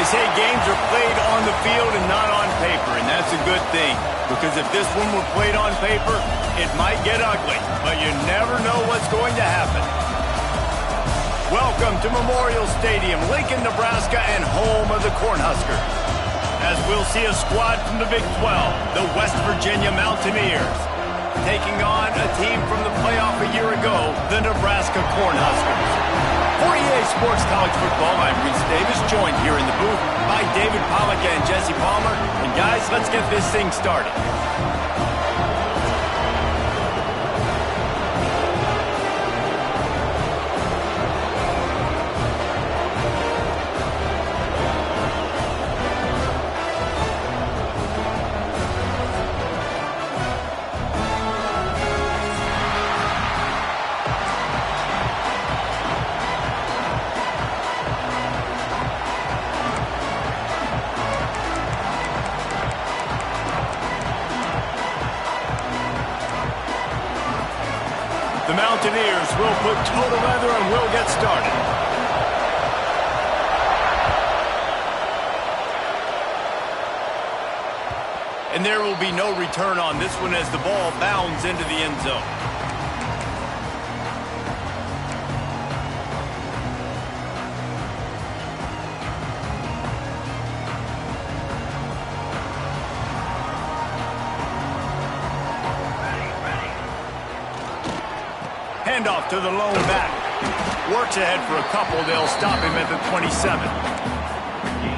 They say games are played on the field and not on paper, and that's a good thing. Because if this one were played on paper, it might get ugly, but you never know what's going to happen. Welcome to Memorial Stadium, Lincoln, Nebraska, and home of the Cornhuskers. As we'll see a squad from the Big 12, the West Virginia Mountaineers, taking on a team from the playoff a year ago, the Nebraska Cornhuskers. For EA Sports College Football, I'm Reese Davis, joined here in the booth by David Pollack and Jesse Palmer. And guys, let's get this thing started. The Mountaineers will put total leather and will get started. And there will be no return on this one as the ball bounds into the end zone. Handoff to the lone back. Works ahead for a couple. They'll stop him at the 27.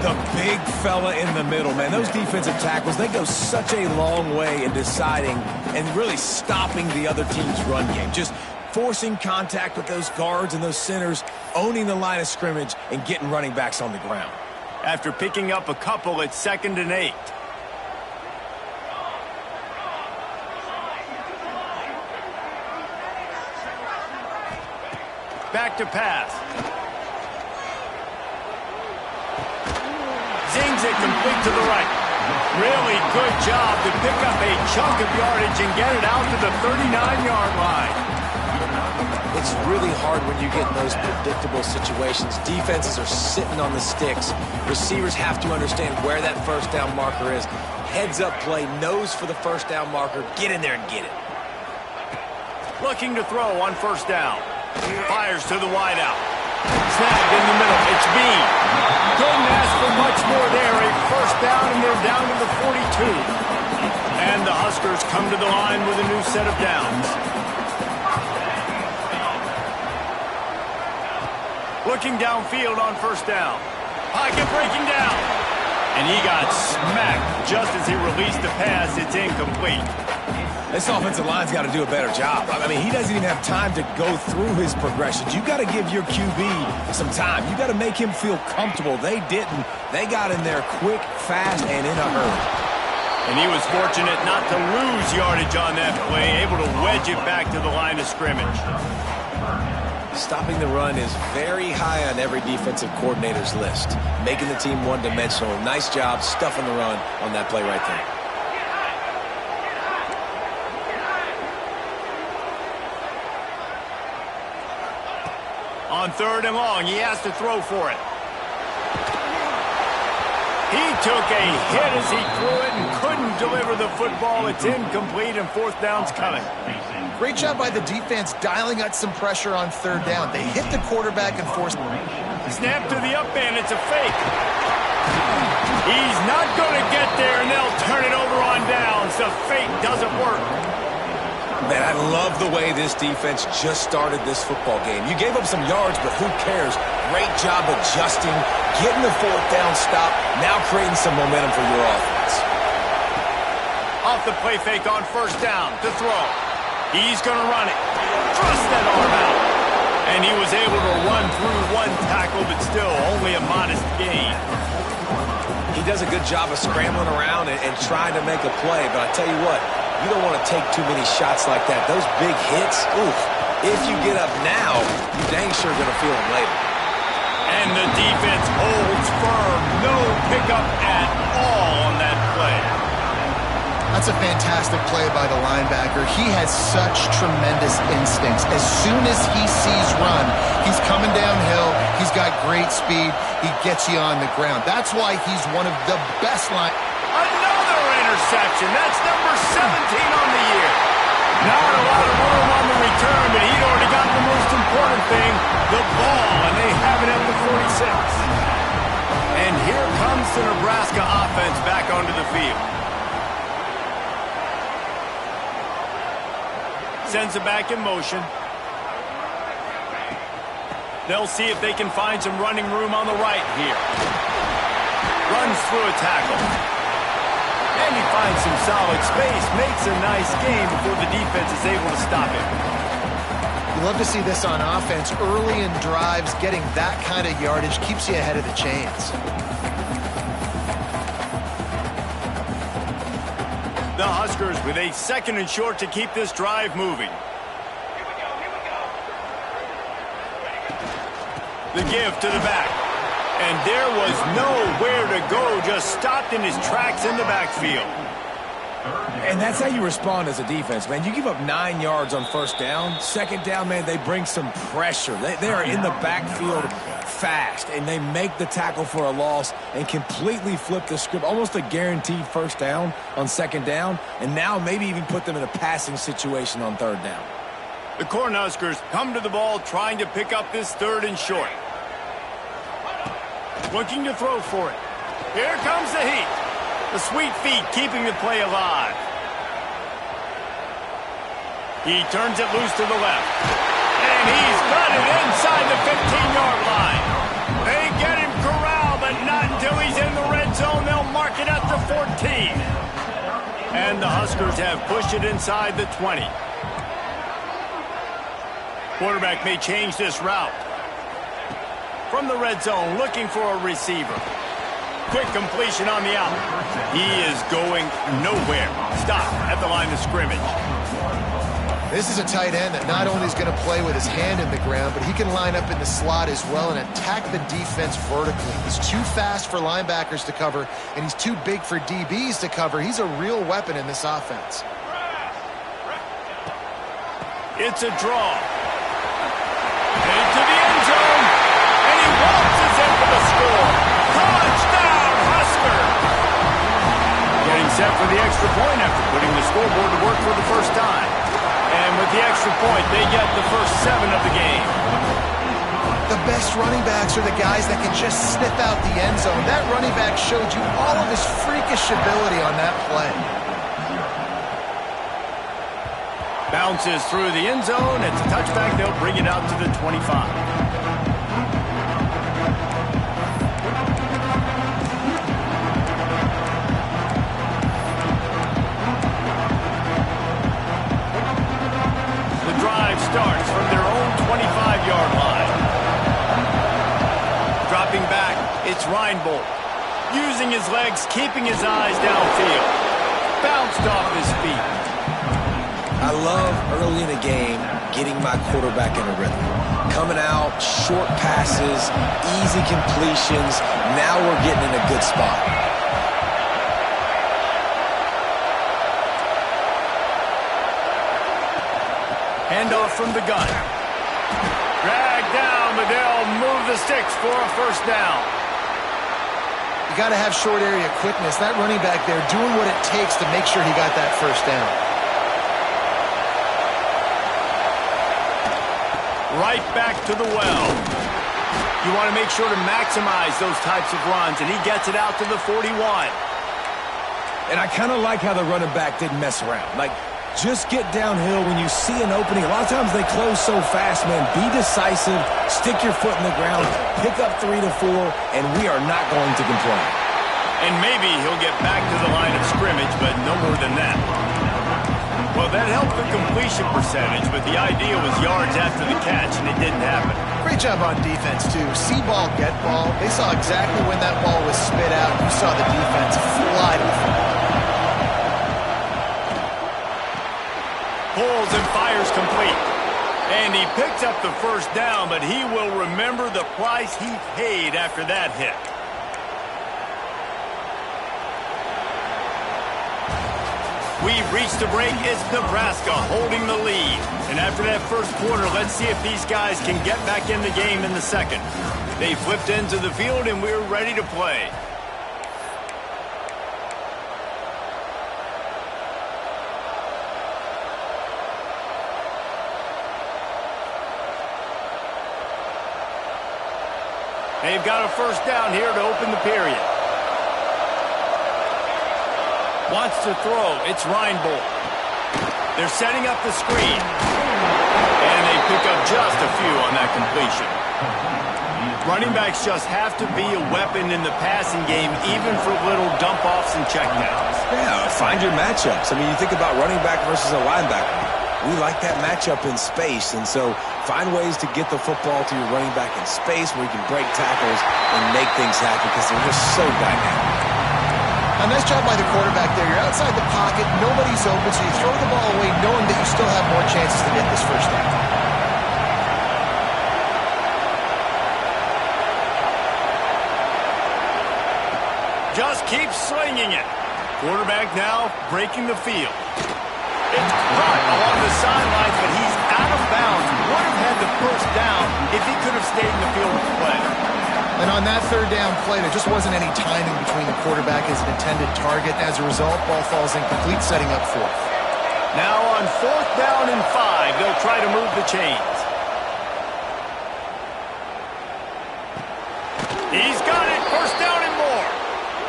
The big fella in the middle, man. Those defensive tackles, they go such a long way in deciding and really stopping the other team's run game. Just forcing contact with those guards and those centers, owning the line of scrimmage, and getting running backs on the ground. After picking up a couple, it's 2nd and 8. Back to pass. Zings it complete to the right. Really good job to pick up a chunk of yardage and get it out to the 39-yard line. It's really hard when you get in those predictable situations. Defenses are sitting on the sticks. Receivers have to understand where that first down marker is. Heads up play, nose for the first down marker. Get in there and get it. Looking to throw on first down. Fires to the wideout. Snapped in the middle. It's Bean. Couldn't ask for much more there. A first down, and they're down to the 42. And the Huskers come to the line with a new set of downs. Looking downfield on first down. Pocket breaking down. And he got smacked just as he released the pass. It's incomplete. This offensive line's got to do a better job. I mean, he doesn't even have time to go through his progressions. You got to give your QB some time. You got to make him feel comfortable. They didn't. They got in there quick, fast, and in a hurry. And he was fortunate not to lose yardage on that play, able to wedge it back to the line of scrimmage. Stopping the run is very high on every defensive coordinator's list. Making the team one-dimensional. Nice job stuffing the run on that play right there. On 3rd and long, he has to throw for it. He took a hit as he threw it and couldn't deliver the football. It's incomplete, and 4th down's coming. Great job by the defense dialing out some pressure on 3rd down. They hit the quarterback and forced... Snap to the up end. It's a fake. He's not going to get there, and they'll turn it over on downs. The fake doesn't work. Man, I love the way this defense just started this football game. You gave up some yards, but who cares? Great job adjusting, getting the 4th down stop, now creating some momentum for your offense. Off the play fake on first down to throw. He's going to run it. Thrust that arm out. And he was able to run through one tackle, but still only a modest gain. He does a good job of scrambling around and trying to make a play, but I tell you what, you don't want to take too many shots like that. Those big hits, oof. If you get up now, you're dang sure going to feel them later. And the defense holds firm. No pickup at all on that play. That's a fantastic play by the linebacker. He has such tremendous instincts. As soon as he sees run, he's coming downhill. He's got great speed. He gets you on the ground. That's why he's one of the best Another interception. That's number 17 on the year. Not a lot of room on the return, but he'd already got the most important thing, the ball, and they have it at the 46. And here comes the Nebraska offense back onto the field. Sends it back in motion. They'll see if they can find some running room on the right here. Runs through a tackle. And he finds some solid space. Makes a nice game before the defense is able to stop him. You love to see this on offense. Early in drives, getting that kind of yardage keeps you ahead of the chains. The Huskers with a 2nd and short to keep this drive moving. The give to the back. And there was nowhere to go, just stopped in his tracks in the backfield. And that's how you respond as a defense, man. You give up 9 yards on 1st down. 2nd down, man, they bring some pressure. They are in the backfield fast, and they make the tackle for a loss and completely flip the script. Almost a guaranteed 1st down on 2nd down, and now maybe even put them in a passing situation on 3rd down. The Cornhuskers come to the ball trying to pick up this 3rd and short. Looking to throw for it. Here comes the heat. The sweet feet keeping the play alive. He turns it loose to the left. And he's got it inside the 15-yard line. They get him corralled, but not until he's in the red zone. They'll mark it at the 14. And the Huskers have pushed it inside the 20. Quarterback may change this route. From the red zone, looking for a receiver. Quick completion on the out. He is going nowhere. Stop at the line of scrimmage. This is a tight end that not only is going to play with his hand in the ground, but he can line up in the slot as well and attack the defense vertically. He's too fast for linebackers to cover, and he's too big for DBs to cover. He's a real weapon in this offense. It's a draw. Into the end zone, and he waltzes in for the score. Touchdown, Husker! Getting set for the extra point after putting the scoreboard to work for the first time. And with the extra point, they get the first 7 of the game. The best running backs are the guys that can just sniff out the end zone. That running back showed you all of his freakish ability on that play. Bounces through the end zone. It's a touchback. They'll bring it out to the 25. Starts from their own 25-yard line. Dropping back, it's Reinbold. Using his legs, keeping his eyes downfield. Bounced off his feet. I love early in a game getting my quarterback in a rhythm. Coming out, short passes, easy completions. Now we're getting in a good spot. Handoff from the gun. Dragged down, but they'll move the sticks for a first down. You got to have short area quickness. That running back there doing what it takes to make sure he got that first down. Right back to the well. You want to make sure to maximize those types of runs, and he gets it out to the 41. And I kind of like how the running back didn't mess around. Like, just get downhill when you see an opening. A lot of times they close so fast, man. Be decisive, stick your foot in the ground, pick up 3 to 4, and we are not going to complain. And maybe he'll get back to the line of scrimmage, but no more than that. Well, that helped the completion percentage, but the idea was yards after the catch, and it didn't happen. Great job on defense, too. See ball, get ball. They saw exactly when that ball was spit out. You saw the defense fly to the football. Pulls and fires complete. And he picks up the first down, but he will remember the price he paid after that hit. We've reached the break. It's Nebraska holding the lead. And after that first quarter, let's see if these guys can get back in the game in the second. They flipped into the field, and we're ready to play. They've got a first down here to open the period. Wants to throw. It's Reinbold. They're setting up the screen. And they pick up just a few on that completion. Running backs just have to be a weapon in the passing game, even for little dump-offs and checkdowns. Yeah, find your matchups. I mean, you think about running back versus a linebacker. We like that matchup in space, and so find ways to get the football to your running back in space where you can break tackles and make things happen because they're just so dynamic. A nice job by the quarterback there. You're outside the pocket, nobody's open, so you throw the ball away knowing that you still have more chances to get this first down. Just keep slinging it. Quarterback now breaking the field. It's caught along the sidelines, but he's out of bounds. Would have had the first down if he could have stayed in the field with the play. And on that third down play, there just wasn't any timing between the quarterback and his intended target. As a result, ball falls incomplete, setting up fourth. Now on fourth down and 5, they'll try to move the chains. He's got it. First down and more.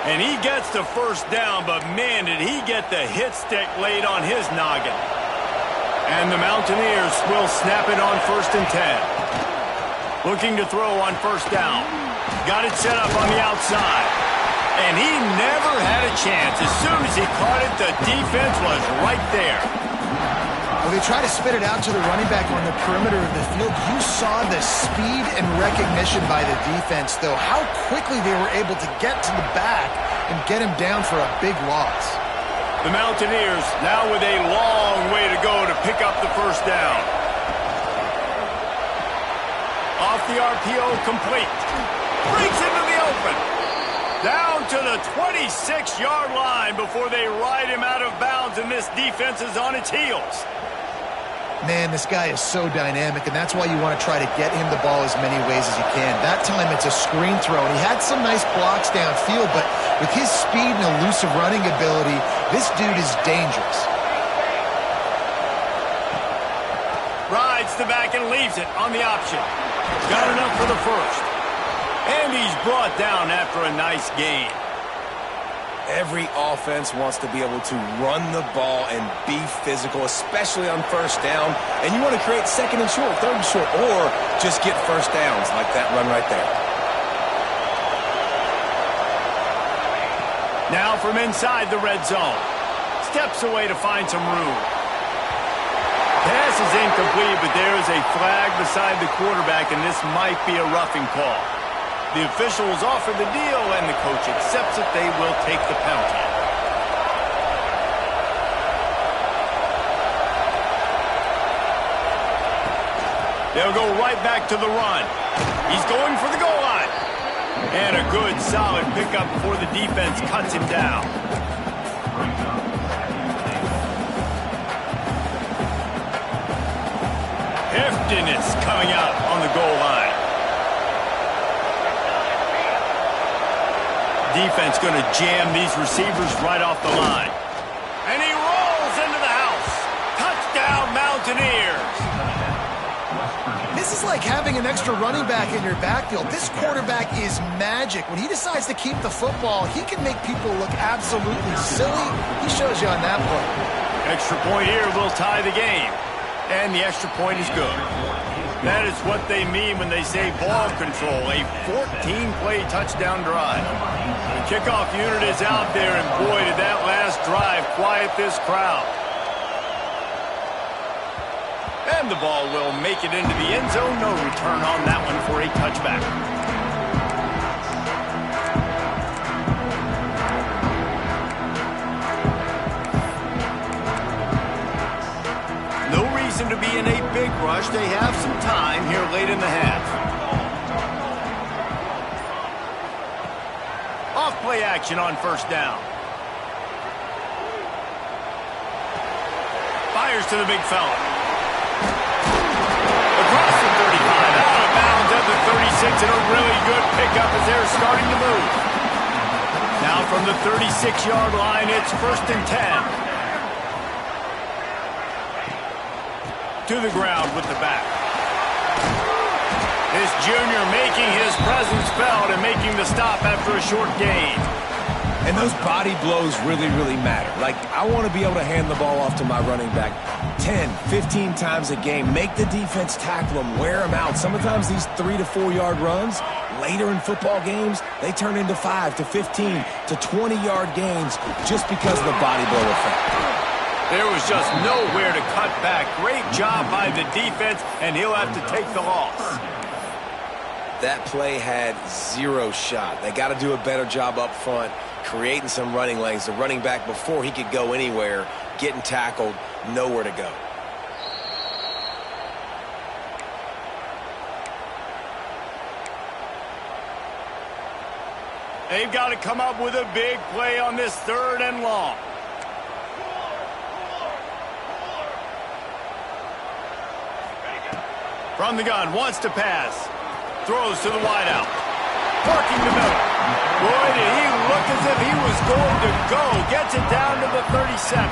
And he gets the first down, but man, did he get the hit stick laid on his noggin. And the Mountaineers will snap it on first and 10. Looking to throw on first down. Got it set up on the outside. And he never had a chance. As soon as he caught it, the defense was right there. Well, they try to spit it out to the running back on the perimeter of the field. You saw the speed and recognition by the defense, though. How quickly they were able to get to the back and get him down for a big loss. The Mountaineers now with a long way to go to pick up the first down. Off the RPO, complete. Breaks into the open. Down to the 26-yard line before they ride him out of bounds, and this defense is on its heels. Man, this guy is so dynamic, and that's why you want to try to get him the ball as many ways as you can. That time it's a screen throw, and he had some nice blocks downfield, but with his speed and elusive running ability, this dude is dangerous. Rides the back and leaves it on the option. Got enough for the first. And he's brought down after a nice gain. Every offense wants to be able to run the ball and be physical, especially on first down. And you want to create second and short, third and short, or just get first downs like that run right there. Now from inside the red zone. Steps away to find some room. Pass is incomplete, but there is a flag beside the quarterback, and this might be a roughing call. The officials offer the deal, and the coach accepts it. They will take the penalty. They'll go right back to the run. He's going for the goal line. And a good, solid pickup before the defense cuts him down. Heftiness coming out on the goal line. Defense going to jam these receivers right off the line. And he rolls into the house. Touchdown, Mountaineers. This is like having an extra running back in your backfield. This quarterback is magic. When he decides to keep the football, he can make people look absolutely silly. He shows you on that play. Extra point here will tie the game. And the extra point is good. That is what they mean when they say ball control, a 14-play touchdown drive. The kickoff unit is out there, and boy, did that last drive quiet this crowd. And the ball will make it into the end zone. No return on that one for a touchback. No reason to be in a big rush. They have some time here late in the half. Off play action on first down. to the big fella. Across the 35, out of bounds at the 36, and a really good pickup as they're starting to move. Now from the 36-yard line, it's 1st and 10. To the ground with the back. This junior making his presence felt and making the stop after a short gain. And those body blows really, really matter. Like, I want to be able to hand the ball off to my running back 10, 15 times a game. Make the defense tackle them, wear them out. Sometimes these 3 to 4 yard runs, later in football games, they turn into 5 to 15 to 20-yard gains just because of the body blow effect. There was just nowhere to cut back. Great job by the defense, and he'll have to take the loss. That play had 0 shot. They got to do a better job up front, creating some running lanes. The running back, before he could go anywhere, getting tackled, nowhere to go. They've got to come up with a big play on this 3rd and long. From the gun, wants to pass. Throws to the wideout. Working the middle. Boy, did he look as if he was going to go. Gets it down to the 37.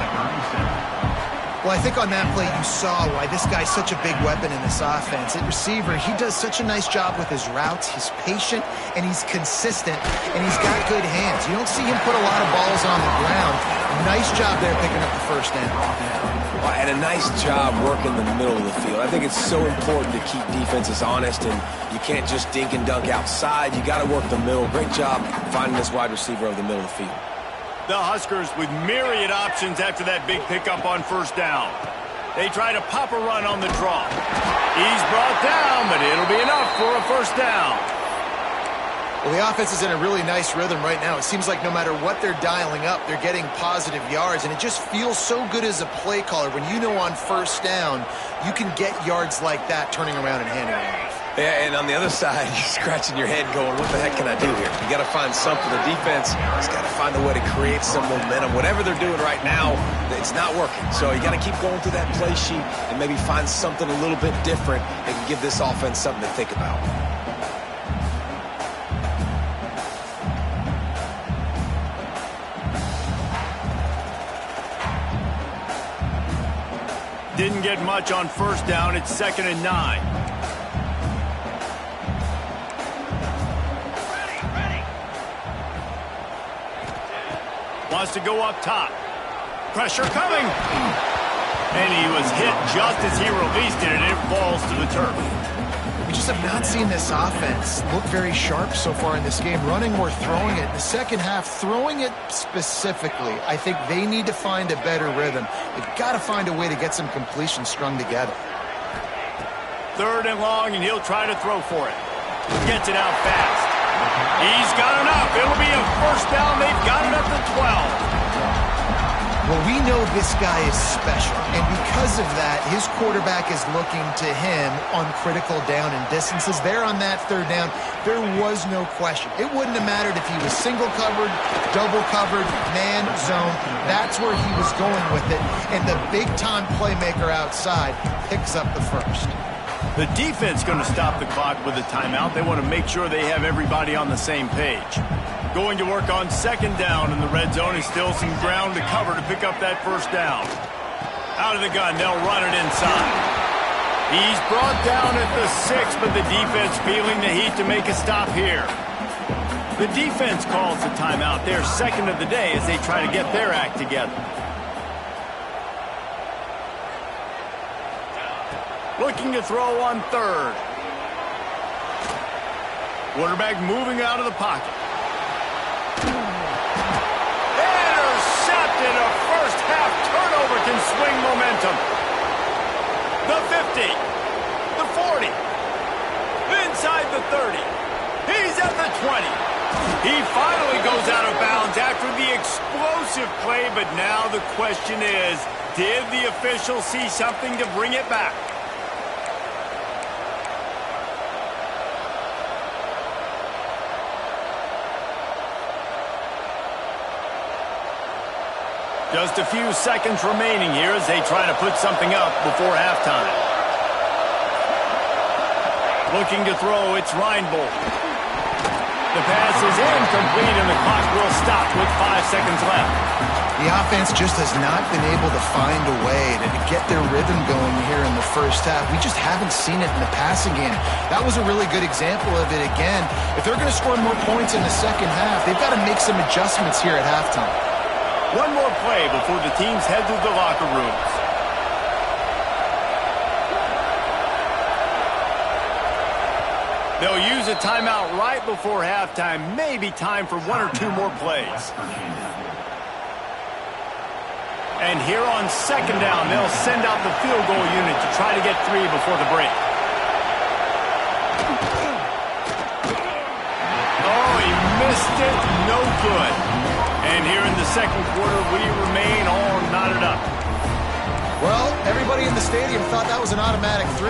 Well, I think on that play you saw why this guy's such a big weapon in this offense. At receiver, he does such a nice job with his routes. He's patient, and he's consistent, and he's got good hands. You don't see him put a lot of balls on the ground. Nice job there picking up the 1st down. And a nice job working the middle of the field. I think it's so important to keep defenses honest, and you can't just dink and dunk outside. You got to work the middle. Great job finding this wide receiver over the middle of the field. The Huskers with myriad options after that big pickup on 1st down. They try to pop a run on the draw. He's brought down, but it'll be enough for a 1st down. Well, the offense is in a really nice rhythm right now. It seems like no matter what they're dialing up, they're getting positive yards, and it just feels so good as a play caller when you know on 1st down you can get yards like that turning around and handing it off. Yeah, and on the other side, you're scratching your head going, what the heck can I do here? You got to find something. The defense has got to find a way to create some momentum. Whatever they're doing right now, it's not working. So you got to keep going through that play sheet and maybe find something a little bit different that can give this offense something to think about. Didn't get much on 1st down. It's 2nd and 9. Wants to go up top. Pressure coming. And he was hit just as he released it, and it falls to the turf. We just have not seen this offense look very sharp so far in this game, running or throwing it. In the second half, throwing it specifically, I think they need to find a better rhythm. They've got to find a way to get some completions strung together. 3rd and long, and he'll try to throw for it. Gets it out fast. He's got enough. It'll be a 1st down. They've got it up to 12. Well, we know this guy is special, and because of that, his quarterback is looking to him on critical down and distances. There on that 3rd down, there was no question. It wouldn't have mattered if he was single covered, double covered, man, zone. That's where he was going with it, and the big-time playmaker outside picks up the 1st. The defense going to stop the clock with a timeout. They want to make sure they have everybody on the same page. Going to work on 2nd down in the red zone. Is still some ground to cover to pick up that 1st down. Out of the gun, they'll run it inside. He's brought down at the 6, but the defense feeling the heat to make a stop here. The defense calls the timeout. Their 2nd of the day as they try to get their act together. Looking to throw on 3rd. Quarterback moving out of the pocket. Intercepted. A 1st half turnover can swing momentum. The 50. The 40. Inside the 30. He's at the 20. He finally goes out of bounds after the explosive play, but now the question is, did the official see something to bring it back? Just a few seconds remaining here as they try to put something up before halftime. Looking to throw, it's Reinbold. The pass is incomplete, and the clock will stop with 5 seconds left. The offense just has not been able to find a way to get their rhythm going here in the first half. We just haven't seen it in the passing game. That was a really good example of it again. If they're going to score more points in the second half, they've got to make some adjustments here at halftime. One more play before the teams head to the locker rooms. They'll use a timeout right before halftime. Maybe time for one or two more plays. And here on second down, they'll send out the field goal unit to try to get 3 before the break. Oh, he missed it. No good. And here in the second quarter, we remain all knotted up. Well, everybody in the stadium thought that was an automatic 3.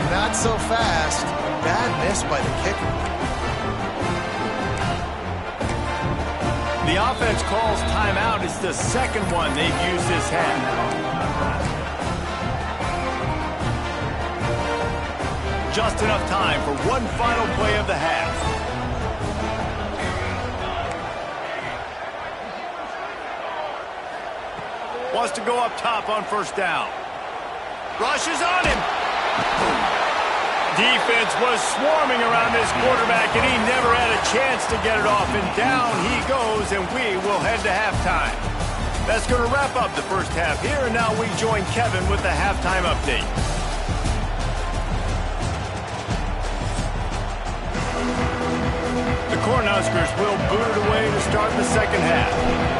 Not so fast. Bad miss by the kicker. The offense calls timeout. It's the second one they've used this half. Just enough time for one final play of the half. Wants to go up top on first down. Rushes on him. Defense was swarming around this quarterback, and he never had a chance to get it off. And down he goes, and we will head to halftime. That's going to wrap up the first half here, and now we join Kevin with the halftime update. The Cornhuskers will boot it away to start the second half.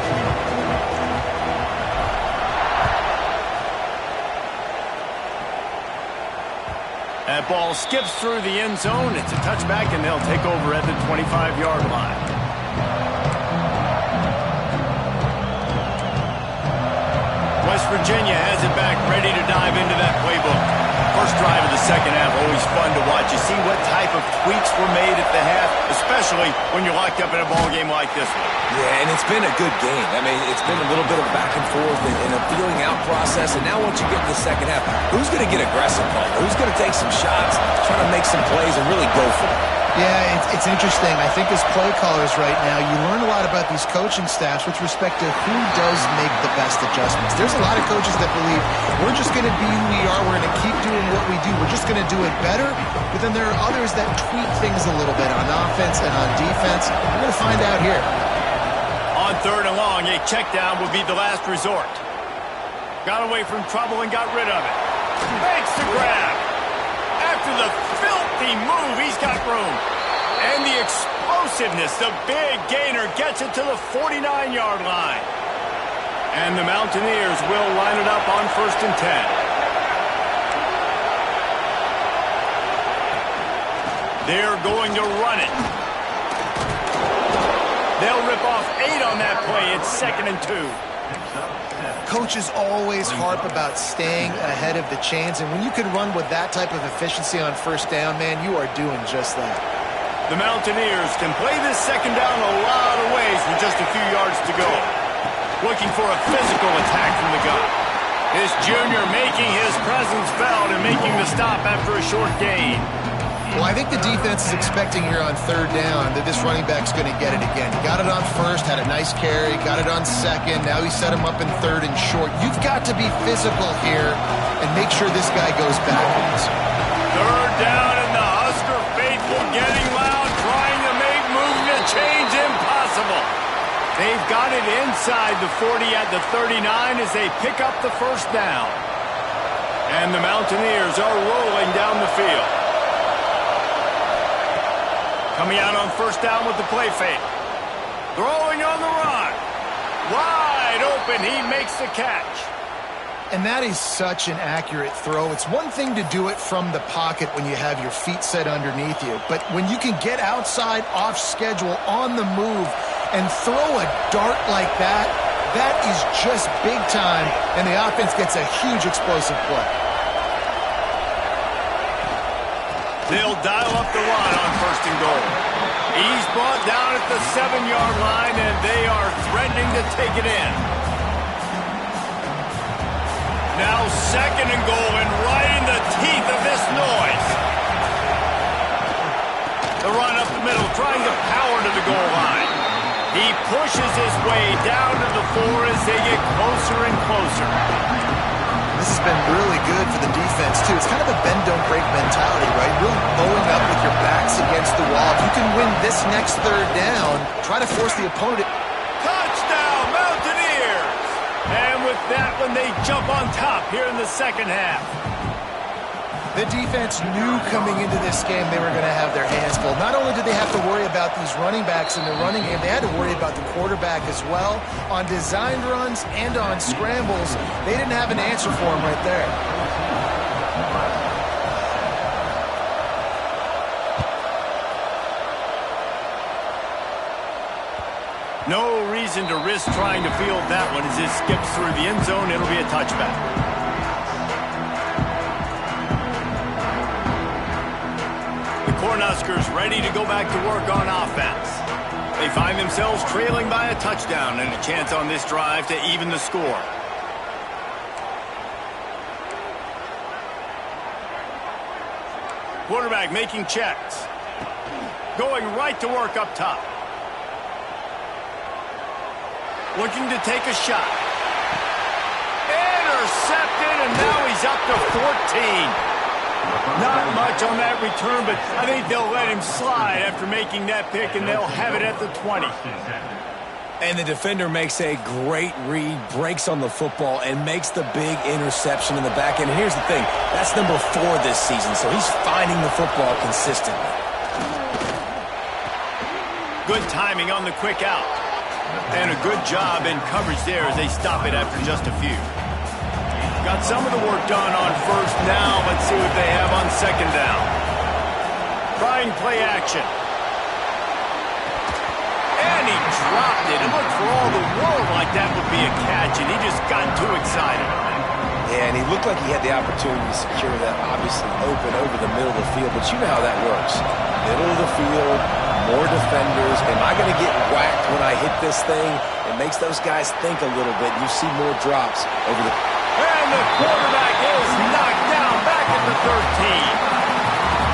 That ball skips through the end zone. It's a touchback, and they'll take over at the 25-yard line. West Virginia has it back, ready to dive into that playbook. First drive of the second half, always fun to watch. You see what type of tweaks were made at the half, especially when you're locked up in a ball game like this one. Yeah, and it's been a good game. I mean, it's been a little bit of back and forth and a feeling out process. And now once you get to the second half, who's going to get aggressive, Paul? Who's going to take some shots, try to make some plays, and really go for it? Yeah, it's interesting. I think as play callers right now, you learn a lot about these coaching staffs with respect to who does make the best adjustments. There's a lot of coaches that believe we're just going to be who we are. We're going to keep doing what we do. We're just going to do it better. But then there are others that tweak things a little bit on offense and on defense. We're going to find out here. On third and long, a check down would be the last resort. Got away from trouble and got rid of it. Makes the grab. After the filthy move, he's got room. And the explosiveness, the big gainer gets it to the 49-yard line. And the Mountaineers will line it up on 1st and 10. They're going to run it. They'll rip off 8 on that play. It's 2nd and 2. Coaches always harp about staying ahead of the chains, and when you can run with that type of efficiency on first down, man, you are doing just that. The Mountaineers can play this second down a lot of ways with just a few yards to go. Looking for a physical attack from the gun. This junior making his presence felt and making the stop after a short gain. Well, I think the defense is expecting here on third down that this running back's going to get it again. Got it on first, had a nice carry, got it on second. Now he set him up in third and short. You've got to be physical here and make sure this guy goes backwards. Third down, and the Husker faithful getting loud, trying to make movement change impossible. They've got it inside the 40 at the 39 as they pick up the first down. And the Mountaineers are rolling down the field. Coming out on first down with the play fake. Throwing on the run. Wide open. He makes the catch. And that is such an accurate throw. It's one thing to do it from the pocket when you have your feet set underneath you. But when you can get outside, off schedule, on the move, and throw a dart like that, that is just big time. And the offense gets a huge explosive play. They'll dial up the run on 1st and goal. He's brought down at the 7-yard line, and they are threatening to take it in. Now 2nd and goal, and right in the teeth of this noise. The run up the middle, trying to power to the goal line. He pushes his way down to the 4 as they get closer and closer. This has been really good for the defense, too. It's kind of a bend-don't-break mentality, right? Really bowing up with your backs against the wall. If you can win this next 3rd down, try to force the opponent. Touchdown, Mountaineers! And with that one, they jump on top here in the 2nd half. The defense knew coming into this game they were going to have their hands full. Not only did they have to worry about these running backs in the running game, they had to worry about the quarterback as well. On designed runs and on scrambles, they didn't have an answer for him right there. No reason to risk trying to field that one as it skips through the end zone. It'll be a touchback. Cornhuskers ready to go back to work on offense. They find themselves trailing by a touchdown and a chance on this drive to even the score. Quarterback making checks. Going right to work up top. Looking to take a shot. Intercepted, and now he's up to 14. Not much on that return, but I think they'll let him slide after making that pick, and they'll have it at the 20. And the defender makes a great read, breaks on the football, and makes the big interception in the back end. And here's the thing, that's number 4 this season, so he's finding the football consistently. Good timing on the quick out. And a good job in coverage there as they stop it after just a few. Got some of the work done on 1st down. Let's see what they have on 2nd down. Trying play action. And he dropped it. It looked for all the world like that would be a catch, and he just got too excited. Yeah, and he looked like he had the opportunity to secure that, obviously open over the middle of the field, but you know how that works. Middle of the field, more defenders. Am I going to get whacked when I hit this thing? It makes those guys think a little bit. You see more drops over the... And the quarterback is knocked down back at the 13.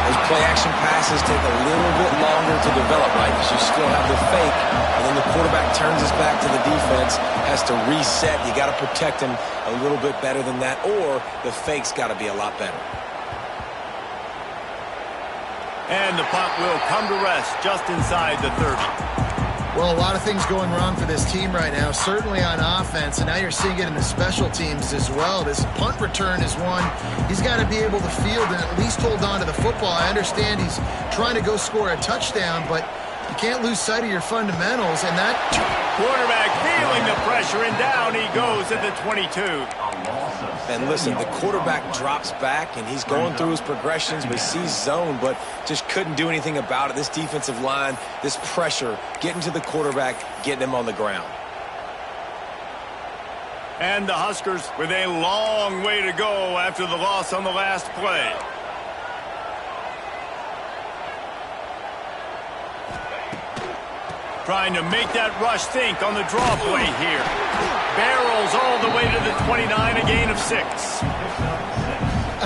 Those play-action passes take a little bit longer to develop, right? Because you still have the fake, and then the quarterback turns his back to the defense, has to reset. You got to protect him a little bit better than that, or the fake's got to be a lot better. And the punt will come to rest just inside the 30. Well, a lot of things going wrong for this team right now, certainly on offense, and now you're seeing it in the special teams as well. This punt return is one he's got to be able to field and at least hold on to the football. I understand he's trying to go score a touchdown, but you can't lose sight of your fundamentals, and that... Quarterback feeling the pressure, and down he goes at the 22. And listen, the quarterback drops back, and he's going through his progressions. We see zone, but just couldn't do anything about it. This defensive line, this pressure, getting to the quarterback, getting him on the ground. And the Huskers with a long way to go after the loss on the last play. Trying to make that rush think on the draw play here. Barrels all the way to the 29, a gain of 6.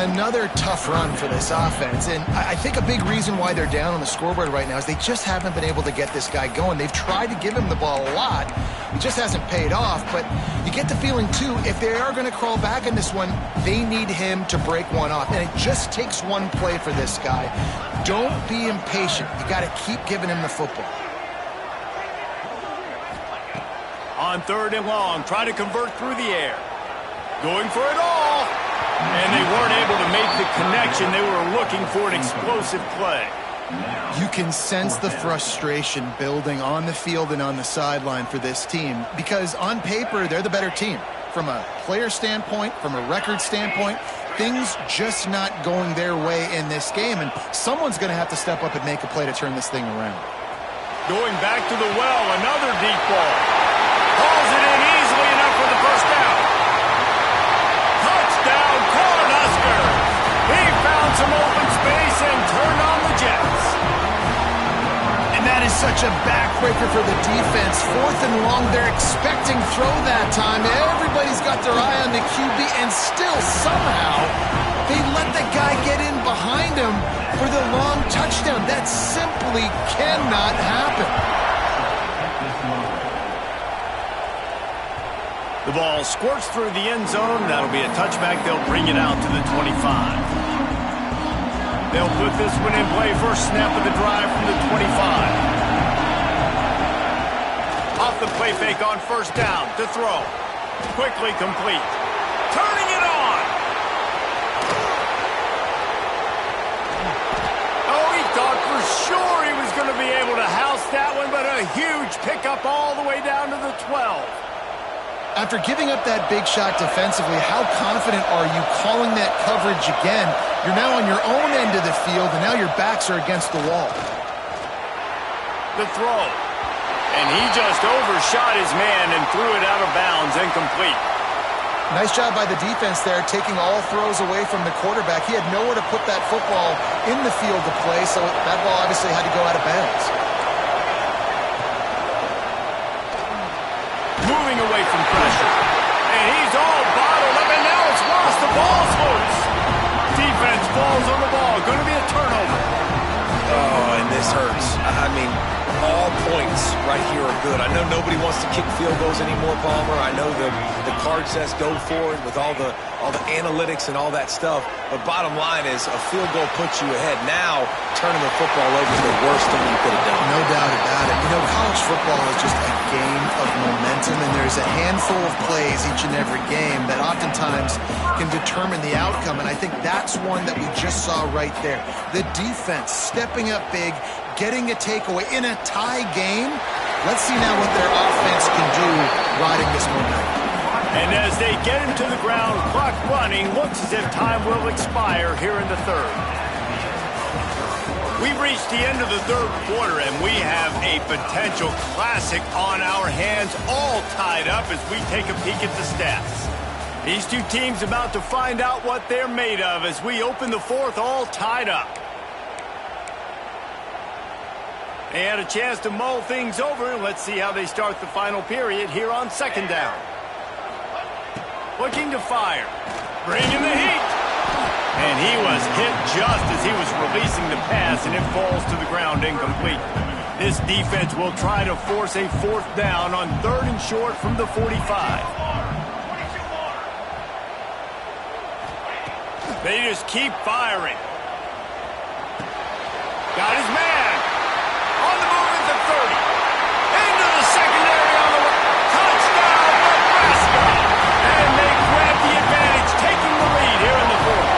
Another tough run for this offense, and I think a big reason why they're down on the scoreboard right now is they just haven't been able to get this guy going. They've tried to give him the ball a lot. It just hasn't paid off, but you get the feeling, too, if they are going to crawl back in this one, they need him to break one off, and it just takes one play for this guy. Don't be impatient. You got to keep giving him the football. On 3rd and long, trying to convert through the air. Going for it all. And they weren't able to make the connection. They were looking for an explosive play. You can sense the frustration building on the field and on the sideline for this team because on paper, they're the better team. From a player standpoint, from a record standpoint, things just not going their way in this game. And someone's going to have to step up and make a play to turn this thing around. Going back to the well, another deep ball. Hauls it in easily enough for the first down. Touchdown, Cornhuskers! He found some open space and turned on the Jets. And that is such a backbreaker for the defense. 4th and long, they're expecting throw that time. Everybody's got their eye on the QB, and still somehow they let the guy get in behind him for the long touchdown. That simply cannot happen. The ball squirts through the end zone. That'll be a touchback. They'll bring it out to the 25. They'll put this one in play. First snap of the drive from the 25. Off the play fake on first down to throw. Quickly complete. Turning it on. Oh, he thought for sure he was going to be able to house that one, but a huge pickup all the way down to the 12. After giving up that big shot defensively, how confident are you calling that coverage again? You're now on your own end of the field, and now your backs are against the wall. The throw. And he just overshot his man and threw it out of bounds, incomplete. Nice job by the defense there, taking all throws away from the quarterback. He had nowhere to put that football in the field to play, so that ball obviously had to go out of bounds. Moving away from pressure. And he's all bottled up, and now it's lost. The ball's loose. Defense falls on the ball. Going to be a turnover. Oh, and this hurts. I mean, all points right here are good. I know nobody wants to kick field goals anymore, Palmer. I know the card says go for it with all the analytics and all that stuff. But bottom line is a field goal puts you ahead. Now, turning the football over is the worst thing you could have done. No doubt about it. You know, college football is just a game of momentum, and there's a handful of plays each and every game that oftentimes can determine the outcome, and I think that's one that we just saw right there. The defense stepping up big, getting a takeaway in a tie game. Let's see now what their offense can do riding this momentum. And as they get him to the ground, clock running, looks as if time will expire here in the third. We've reached the end of the third quarter, and we have a potential classic on our hands, all tied up as we take a peek at the stats. These two teams about to find out what they're made of as we open the fourth, all tied up. They had a chance to mull things over. Let's see how they start the final period here on second down. Looking to fire. Bringing the heat. And he was hit just as he was releasing the pass, and it falls to the ground incomplete. This defense will try to force a fourth down on 3rd and short from the 45. They just keep firing. Got his man. On the move at the 30. Into the secondary on the way. Touchdown, Nebraska. And they grab the advantage, taking the lead here in the fourth.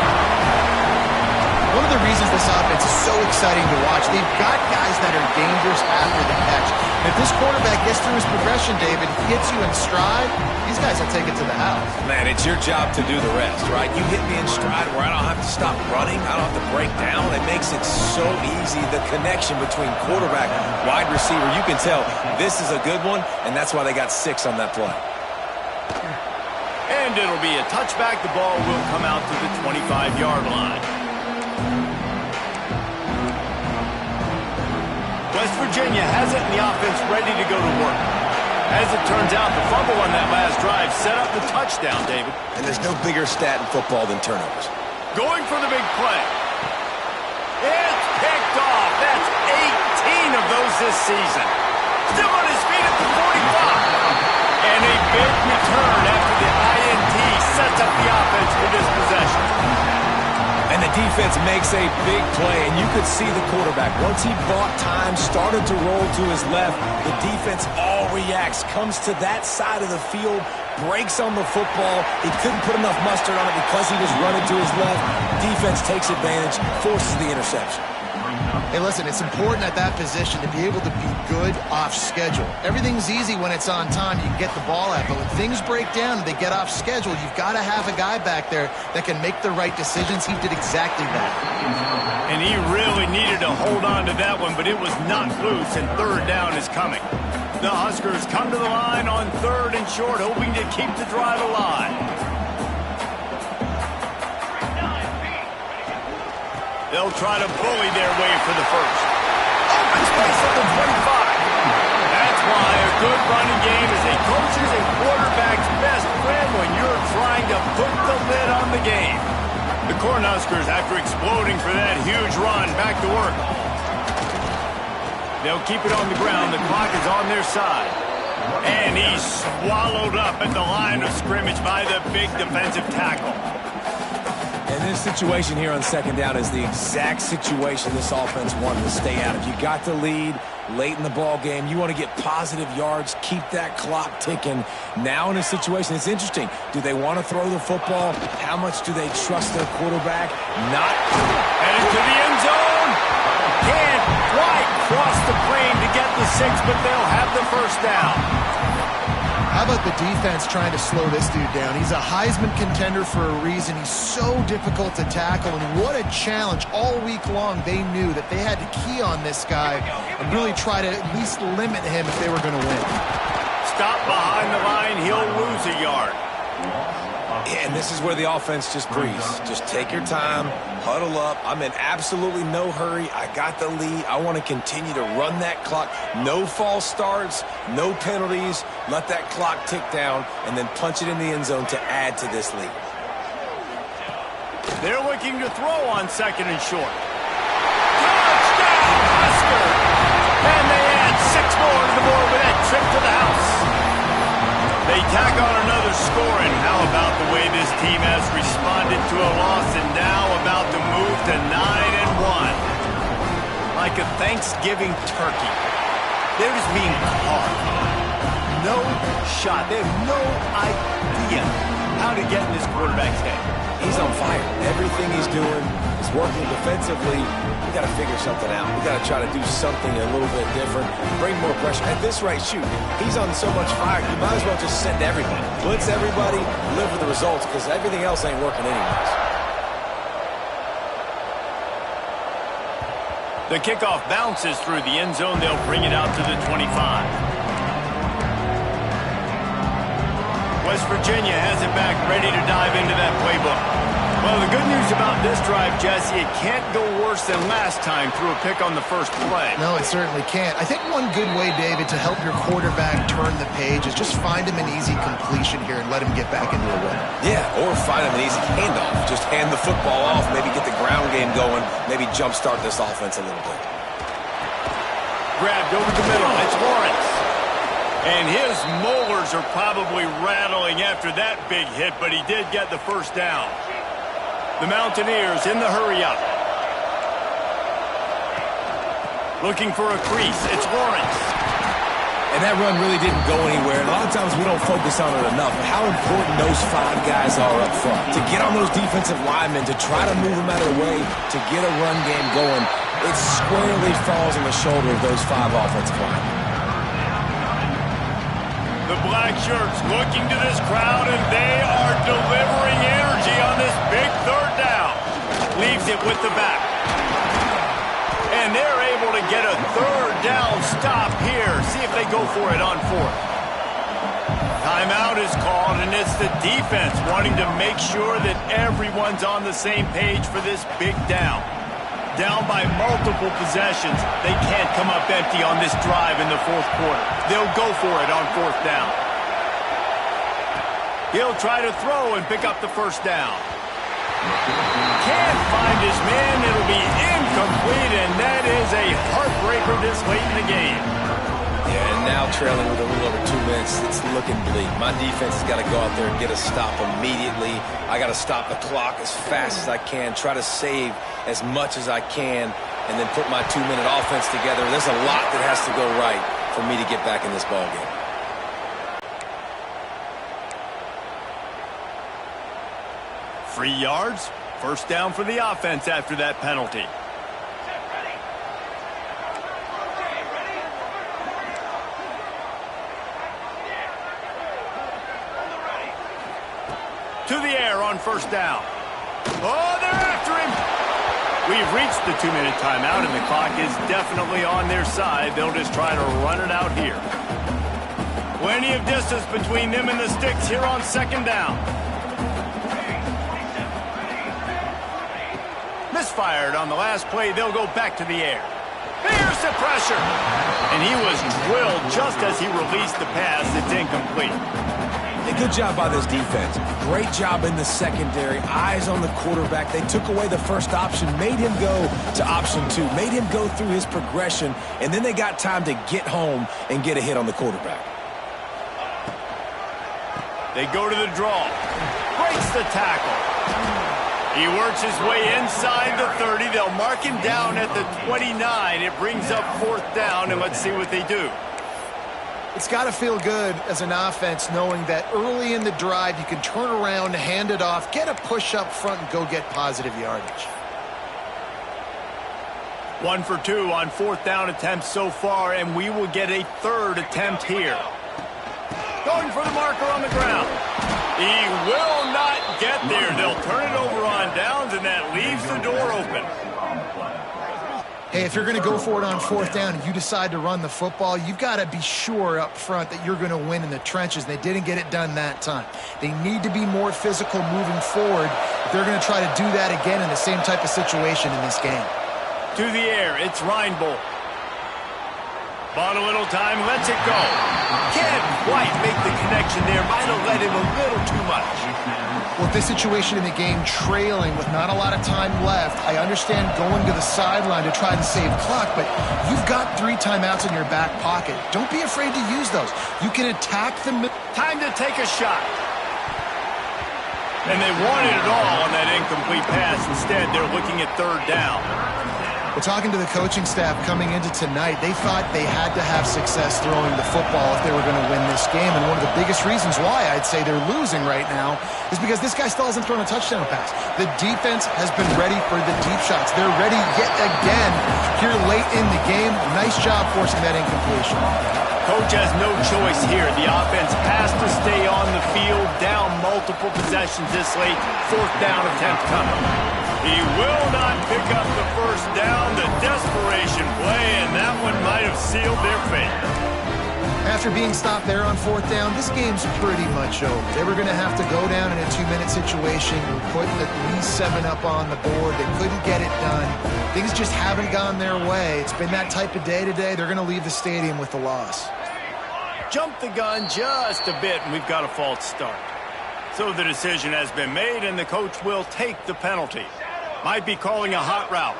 One of the reasons this offense is so exciting to watch, they've got guys that are dangerous after the catch. And if this quarterback gets through his progression, David, hits you in stride, these guys will take it to the house. Man, it's your job to do the rest, right? You hit me in stride where I don't have to stop running. I don't have to break down. It makes it so easy. The connection between quarterback, wide receiver, you can tell this is a good one, and that's why they got 6 on that play. And it'll be a touchback. The ball will come out to the 25-yard line. West Virginia has it, and the offense ready to go to work. As it turns out, the fumble on that last drive set up the touchdown, David. And there's no bigger stat in football than turnovers. Going for the big play. It's picked off. That's 18 of those this season. Still on his feet at the 45. And a big return after the INT sets up the offense for this possession. And the defense makes a big play, and you could see the quarterback. Once he bought time, started to roll to his left, the defense all reacts, comes to that side of the field, breaks on the football. He couldn't put enough mustard on it because he was running to his left. Defense takes advantage, forces the interception. Hey, listen, it's important at that position to be able to be good off schedule. Everything's easy when it's on time. You can get the ball out. But when things break down and they get off schedule, you've got to have a guy back there that can make the right decisions. He did exactly that. And he really needed to hold on to that one, but it was not loose, and third down is coming. The Huskers come to the line on 3rd and short, hoping to keep the drive alive. They'll try to bully their way for the first. Opens space at the 25. That's why a good running game is a coach's and quarterback's best friend when you're trying to put the lid on the game. The Cornhuskers, after exploding for that huge run, back to work. They'll keep it on the ground. The clock is on their side. And he's swallowed up at the line of scrimmage by the big defensive tackle. And this situation here on second down is the exact situation this offense wanted to stay out of. You got the lead late in the ball game. You want to get positive yards, keep that clock ticking. Now in a situation, it's interesting. Do they want to throw the football? How much do they trust their quarterback? Not. Headed to the end zone. Can't quite cross the plane to get the 6, but they'll have the first down. How about the defense trying to slow this dude down? He's a Heisman contender for a reason. He's so difficult to tackle, and what a challenge. All week long, they knew that they had to key on this guy and really try to at least limit him if they were going to win. Stop behind the line, he'll lose a yard. And this is where the offense just breathes. Just take your time, huddle up. I'm in absolutely no hurry. I got the lead. I want to continue to run that clock. No false starts, no penalties. Let that clock tick down, and then punch it in the end zone to add to this lead. They're looking to throw on second and short. Touchdown, Husker! And they add 6 more to the board with that trip to the house. They tack on another score, and how about the way this team has responded to a loss and now about to move to 9-1. Like a Thanksgiving turkey. They're just being carved. No shot. They have no idea how to get in this quarterback's head. He's on fire. Everything he's doing is working defensively. We got to figure something out. We got to try to do something a little bit different. Bring more pressure. At this rate, shoot, he's on so much fire, you might as well just send everybody. Blitz everybody, live with the results, because everything else ain't working anyways. The kickoff bounces through the end zone. They'll bring it out to the 25. West Virginia has it back, ready to dive into that playbook. Well, the good news about this drive, Jesse, it can't go worse than last time through a pick on the first play. No, it certainly can't. I think one good way, David, to help your quarterback turn the page is just find him an easy completion here and let him get back into a run. Yeah, or find him an easy handoff. Just hand the football off, maybe get the ground game going, maybe jumpstart this offense a little bit. Grabbed over the middle. It's Lawrence. And his molars are probably rattling after that big hit, but he did get the first down. The Mountaineers in the hurry-up. Looking for a crease. It's Lawrence. And that run really didn't go anywhere. And a lot of times we don't focus on it enough. But how important those 5 guys are up front. To get on those defensive linemen, to try to move them out of the way, to get a run game going, it squarely falls on the shoulder of those 5 offensive linemen. The black shirts looking to this crowd, and they are delivering energy on this big third down. Leaves it with the back. And they're able to get a third down stop here. See if they go for it on 4th. Timeout is called, and it's the defense wanting to make sure that everyone's on the same page for this big down. Down by multiple possessions. They can't come up empty on this drive in the 4th quarter. They'll go for it on 4th down. He'll try to throw and pick up the first down. Can't find his man. It'll be incomplete, and that is a heartbreaker this late in the game. Yeah, and now trailing with a little over 2 minutes, it's looking bleak. My defense has got to go out there and get a stop immediately. I got to stop the clock as fast as I can, try to save as much as I can, and then put my 2-minute offense together. There's a lot that has to go right for me to get back in this ballgame. Free yards, first down for the offense after that penalty. To the air on first down. Oh, they're after him. We've reached the 2-minute timeout, and the clock is definitely on their side. They'll just try to run it out here. Plenty of distance between them and the sticks here on second down. Misfired on the last play. They'll go back to the air. Here's looks at pressure. And he was drilled just as he released the pass. It's incomplete. A good job by this defense. Great job in the secondary. Eyes on the quarterback. They took away the first option, made him go to option 2, made him go through his progression, and then they got time to get home and get a hit on the quarterback. They go to the draw. Breaks the tackle. He works his way inside the 30. They'll mark him down at the 29. It brings up 4th down, and let's see what they do. It's got to feel good as an offense knowing that early in the drive you can turn around, hand it off, get a push up front, and go get positive yardage. 1 for 2 on 4th down attempts so far, and we will get a 3rd attempt here. Going for the marker on the ground. He will not get there. They'll turn it over on downs, and that leaves the door open. Hey, if you're going to go for it on 4th down and you decide to run the football, you've got to be sure up front that you're going to win in the trenches. They didn't get it done that time. They need to be more physical moving forward if they're going to try to do that again in the same type of situation in this game. To the air, it's Reinbold. Bought a little time, lets it go. Can't quite make the connection there. Might have led him a little too much. With this situation in the game, trailing with not a lot of time left, I understand going to the sideline to try and save clock, but you've got 3 timeouts in your back pocket. Don't be afraid to use those. You can attack the middle. Time to take a shot. And they wanted it all on that incomplete pass. Instead, they're looking at 3rd down. We're talking to the coaching staff coming into tonight. They thought they had to have success throwing the football if they were going to win this game. And one of the biggest reasons why I'd say they're losing right now is because this guy still hasn't thrown a touchdown pass. The defense has been ready for the deep shots. They're ready yet again here late in the game. Nice job forcing that incompletion. Coach has no choice here. The offense has to stay on the field, down multiple possessions this late. 4th down attempt coming. He will not pick up the 1st down. The desperation play, and that one might have sealed their fate. After being stopped there on 4th down, this game's pretty much over. They were going to have to go down in a 2-minute situation, putting at least 7 up on the board. They couldn't get it done. Things just haven't gone their way. It's been that type of day today. They're going to leave the stadium with the loss. Jumped the gun just a bit, and we've got a false start. So the decision has been made, and the coach will take the penalty. Might be calling a hot route.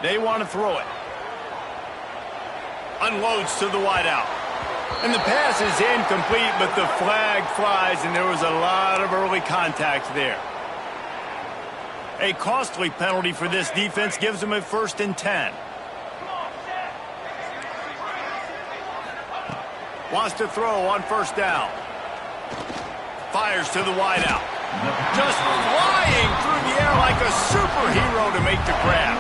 They want to throw it. Unloads to the wideout. And the pass is incomplete, but the flag flies, and there was a lot of early contact there. A costly penalty for this defense gives them a 1st and 10. Wants to throw on 1st down. Fires to the wideout. Just flying through the air like a superhero to make the grab.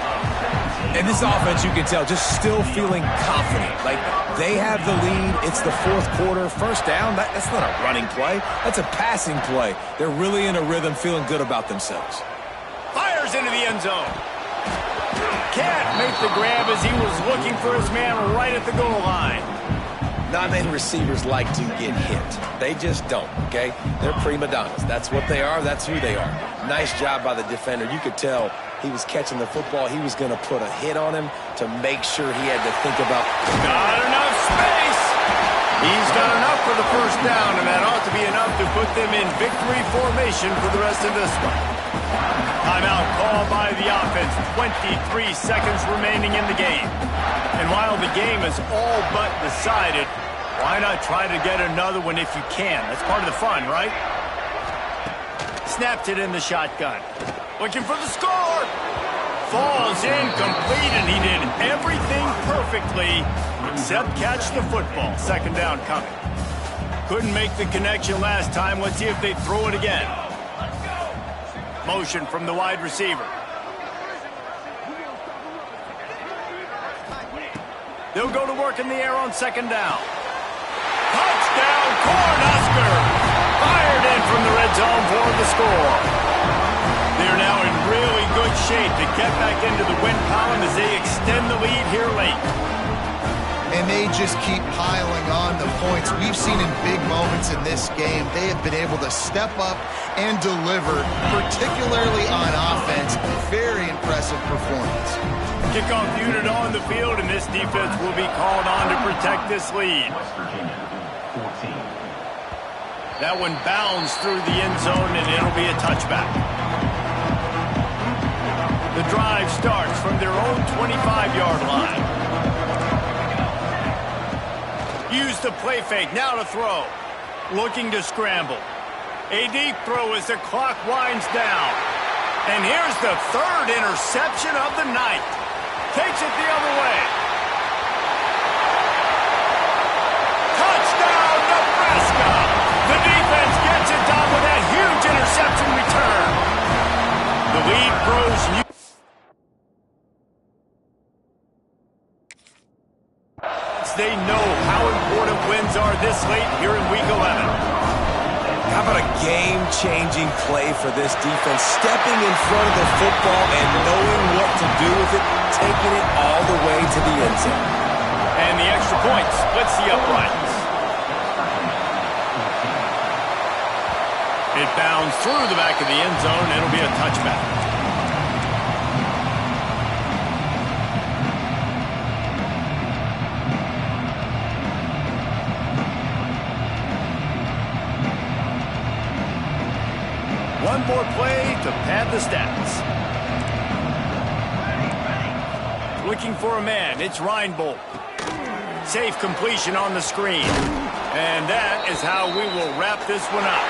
And this offense, you can tell, just still feeling confident. Like, they have the lead. It's the 4th quarter. 1st down, that's not a running play. That's a passing play. They're really in a rhythm, feeling good about themselves. Fires into the end zone. Can't make the grab as he was looking for his man right at the goal line. Not many receivers like to get hit. They just don't, okay? They're prima donnas. That's what they are. That's who they are. Nice job by the defender. You could tell he was catching the football. He was going to put a hit on him to make sure he had to think about. Not enough space. He's got enough for the 1st down, and that ought to be enough to put them in victory formation for the rest of this one. Timeout called by the offense. 23 seconds remaining in the game. And while the game is all but decided, why not try to get another one if you can? That's part of the fun, right? Snapped it in the shotgun. Looking for the score. Falls incomplete, and he did everything perfectly except catch the football. 2nd down coming. Couldn't make the connection last time. Let's see if they throw it again. Motion from the wide receiver. They'll go to work in the air on 2nd down. Touchdown, Cornhusker! Fired in from the red zone for the score. They're now in really good shape to get back into the win column as they extend the lead here late. and they just keep piling on the points. We've seen in big moments in this game, they have been able to step up and deliver, particularly on offense. Very impressive performance. Kickoff unit on the field, and this defense will be called on to protect this lead. That one bounds through the end zone, and it'll be a touchback. The drive starts from their own 25-yard line. Use the play fake, now to throw. Looking to scramble. A deep throw as the clock winds down. And here's the third interception of the night. Takes it the other way. Touchdown, Nebraska! The defense gets it done with that huge interception return. The lead grows. They know how important wins are this late here in Week 11. How about a game-changing play for this defense? Stepping in front of the football and knowing what to do with it, taking it all the way to the end zone. And the extra point splits the uprights. It bounds through the back of the end zone. It'll be a touchback. One more play to pad the stats. Looking for a man, it's Reinbold. Safe completion on the screen. And that is how we will wrap this one up.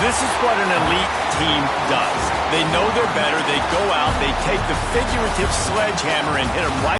This is what an elite team does. They know they're better, they go out, they take the figurative sledgehammer and hit them right.